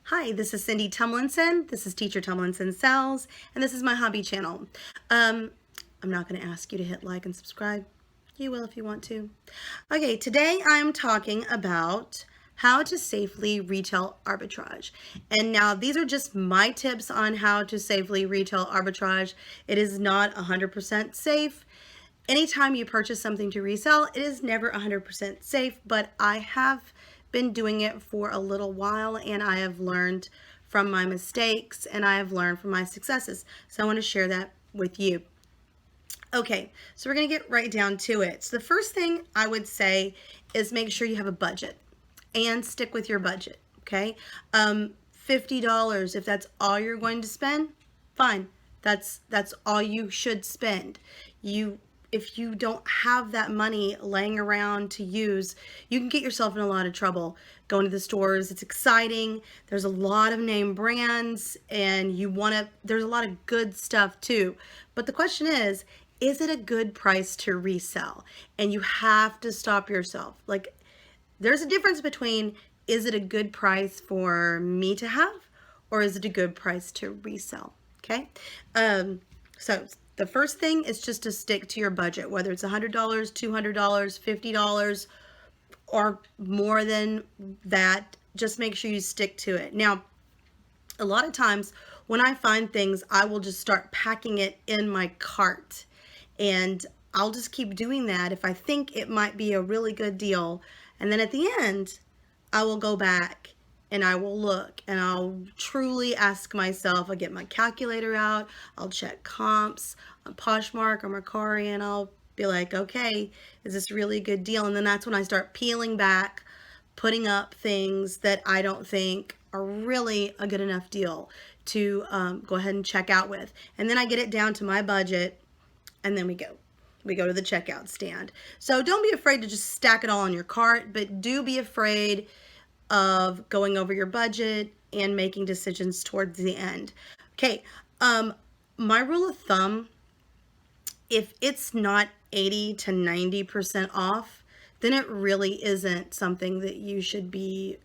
Hi, this is Cindy Tumlinson. This is Teacher Tumlinson Sells, and this is my hobby channel. I'm not going to ask you to hit like and subscribe. You will if you want to. Okay, today I'm talking about how to safely retail arbitrage. And now these are just my tips on how to safely retail arbitrage. It is not 100% safe. Anytime you purchase something to resell, it is never 100% safe, but I have been doing it for a little while and I have learned from my mistakes and I have learned from my successes. So I want to share that with you. Okay, so we're going to get right down to it. So the first thing I would say is make sure you have a budget and stick with your budget, okay? $50, if that's all you're going to spend, fine. That's all you should spend. If you don't have that money laying around to use, you can get yourself in a lot of trouble going to the stores. It's exciting. There's a lot of name brands and there's a lot of good stuff too. But the question is it a good price to resell? And you have to stop yourself. Like, there's a difference between, is it a good price for me to have, or is it a good price to resell? Okay. So the first thing is just to stick to your budget, whether it's $100, $200, $50, or more than that. Just make sure you stick to it. Now, a lot of times when I find things, I will just start packing it in my cart, and I'll just keep doing that if I think it might be a really good deal. And then at the end, I will go back and I will look and I'll truly ask myself, I'll get my calculator out, I'll check comps on Poshmark or Mercari, and I'll be like, okay, is this really a good deal? And then that's when I start peeling back, putting up things that I don't think are really a good enough deal to go ahead and check out with. And then I get it down to my budget, and then we go to the checkout stand. So don't be afraid to just stack it all on your cart, but do be afraid of going over your budget and making decisions towards the end. Okay, my rule of thumb, if it's not 80 to 90% off, then it really isn't something that you should be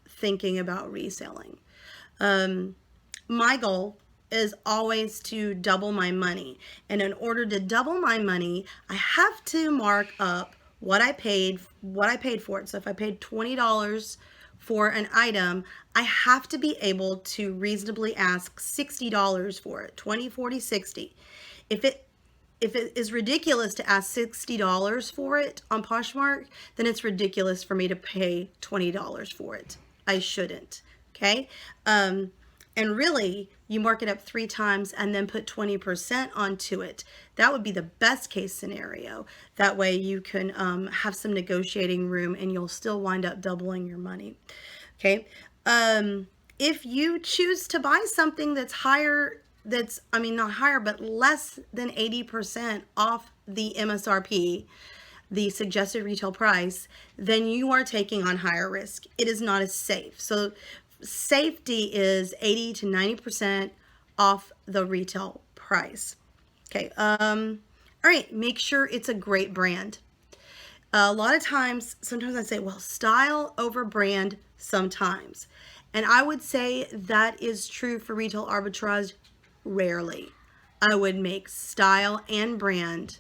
thinking about reselling. My goal is always to double my money. And in order to double my money, I have to mark up what I paid for it. So if I paid $20 for an item, I have to be able to reasonably ask $60 for it. 20, 40, 60. If it is ridiculous to ask $60 for it on Poshmark, then it's ridiculous for me to pay $20 for it. I shouldn't. Okay? And really, you mark it up 3 times and then put 20% onto it. That would be the best case scenario. That way you can have some negotiating room and you'll still wind up doubling your money. Okay. If you choose to buy something that's higher, not higher, but less than 80% off the MSRP, the suggested retail price, then you are taking on higher risk. It is not as safe. So safety is 80 to 90% off the retail price. Okay. All right. Make sure it's a great brand. A lot of times, sometimes I say, well, style over brand sometimes. And I would say that is true for retail arbitrage rarely. I would make style and brand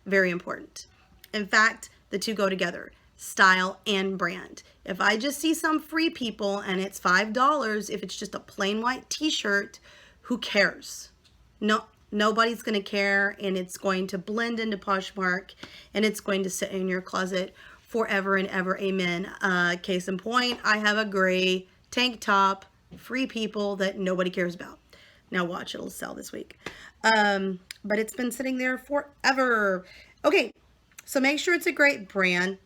very important. In fact, the two go together. Style and brand. If I just see some Free People and it's $5, if it's just a plain white t-shirt, who cares? Nobody's going to care, and it's going to blend into Poshmark, and it's going to sit in your closet forever and ever. Amen. Case in point, I have a gray tank top, Free People, that nobody cares about. Now watch, it'll sell this week. But it's been sitting there forever. Okay, so make sure it's a great brand.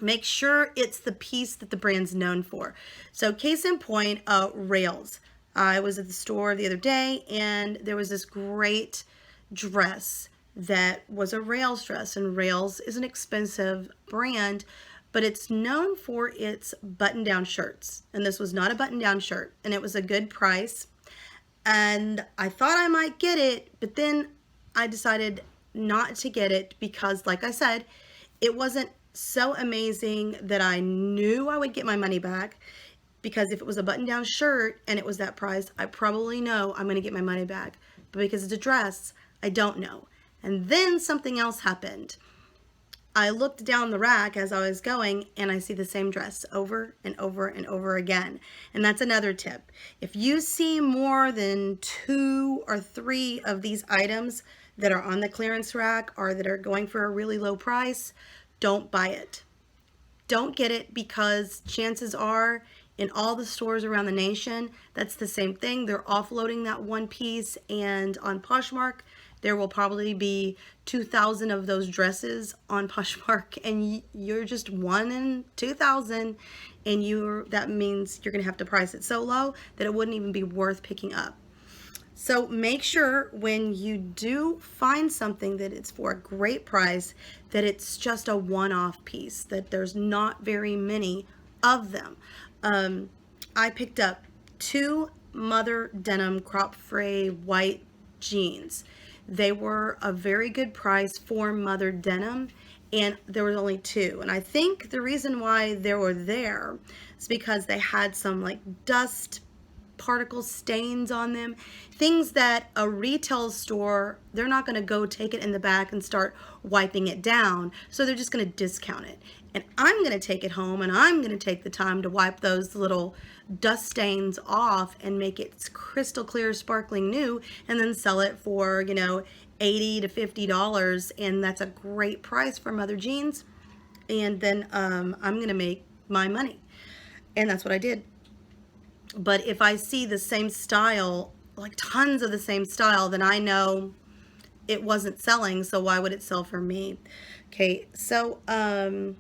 Make sure it's the piece that the brand's known for. So case in point, Rails. I was at the store the other day and there was this great dress that was a Rails dress, and Rails is an expensive brand, but it's known for its button-down shirts. And this was not a button-down shirt, and it was a good price. And I thought I might get it, but then I decided not to get it because, like I said, it wasn't so amazing that I knew I would get my money back. because if it was a button-down shirt and it was that price, I probably know I'm going to get my money back. But because it's a dress, I don't know. And then something else happened. I looked down the rack as I was going and I see the same dress over and over and over again. And that's another tip. If you see more than 2 or 3 of these items that are on the clearance rack or that are going for a really low price, don't buy it. Don't get it, because chances are in all the stores around the nation, that's the same thing. They're offloading that one piece, and on Poshmark, there will probably be 2,000 of those dresses on Poshmark, and you're just 1 in 2,000, and that means you're gonna have to price it so low that it wouldn't even be worth picking up. So make sure when you do find something that it's for a great price, that it's just a one-off piece, that there's not very many of them. I picked up 2 mother denim crop fray white jeans. They were a very good price for mother denim, and there was only 2. And I think the reason why they were there is because they had some like dust particle stains on them, things that a retail store, they're not going to go take it in the back and start wiping it down, so they're just going to discount it. And I'm going to take it home and I'm going to take the time to wipe those little dust stains off and make it crystal clear, sparkling new, and then sell it for, you know, $80 to $50, and that's a great price for mother jeans. And then I'm going to make my money, and that's what I did. But if I see the same style, like tons of the same style, then I know it wasn't selling, so why would it sell for me? Okay, so, oh,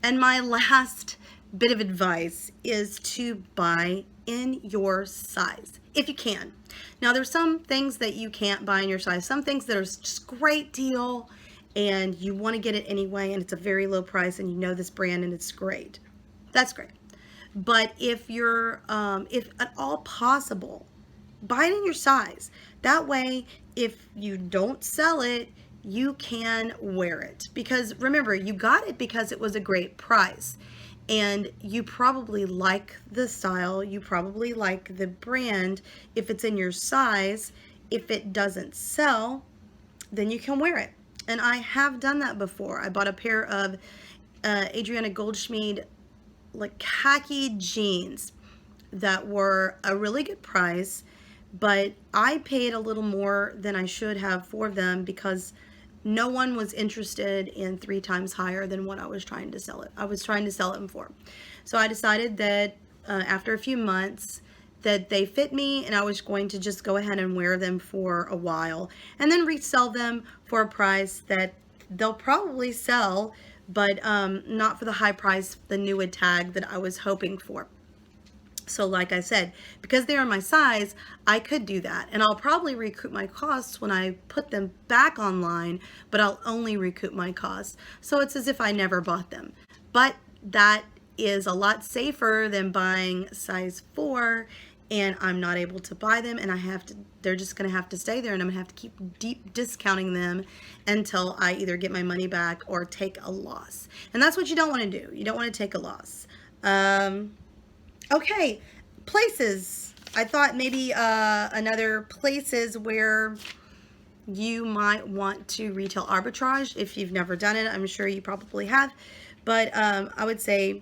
and my last bit of advice is to buy in your size, if you can. Now, there's some things that you can't buy in your size, some things that are just great deal, and you want to get it anyway, and it's a very low price, and you know this brand, and it's great. That's great. But if you're, if at all possible, buy it in your size. That way, if you don't sell it, you can wear it. Because remember, you got it because it was a great price. And you probably like the style, you probably like the brand. If it's in your size, if it doesn't sell, then you can wear it. And I have done that before. I bought a pair of Adriana Goldschmied like khaki jeans that were a really good price, but I paid a little more than I should have for them because no one was interested in 3 times higher than what I was trying to sell it. I was trying to sell them for. So I decided that after a few months that they fit me, and I was going to just go ahead and wear them for a while and then resell them for a price that they'll probably sell, but not for the high price, the Newwood tag that I was hoping for. So like I said, because they are my size, I could do that. And I'll probably recoup my costs when I put them back online, but I'll only recoup my costs. So it's as if I never bought them. But that is a lot safer than buying size 4 and I'm not able to buy them, and they're just gonna have to stay there, and I'm gonna have to keep deep discounting them until I either get my money back or take a loss. And that's what you don't want to do. You don't want to take a loss. Okay, places. I thought maybe another places where you might want to retail arbitrage. If you've never done it, I'm sure you probably have, but I would say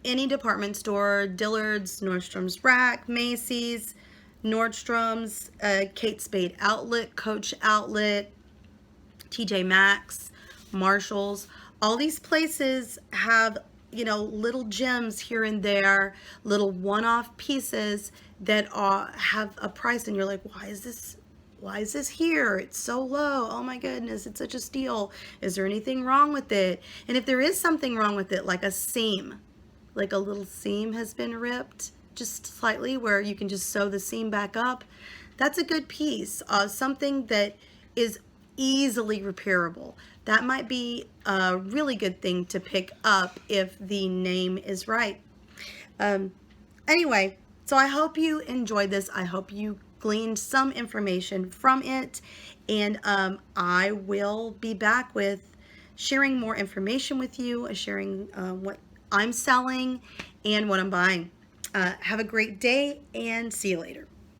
any department store, Dillard's, Nordstrom's Rack, Macy's, Nordstrom's, Kate Spade Outlet, Coach Outlet, TJ Maxx, Marshall's. All these places have, you know, little gems here and there, little one-off pieces that have a price, and you're like, why is this here? It's so low. Oh my goodness, it's such a steal. Is there anything wrong with it? And if there is something wrong with it, like a seam, like a little seam has been ripped just slightly where you can just sew the seam back up, that's a good piece. Something that is easily repairable. That might be a really good thing to pick up if the name is right. Anyway, so I hope you enjoyed this. I hope you gleaned some information from it, and I will be back with sharing more information with you, sharing what I'm selling and what I'm buying. Have a great day and see you later.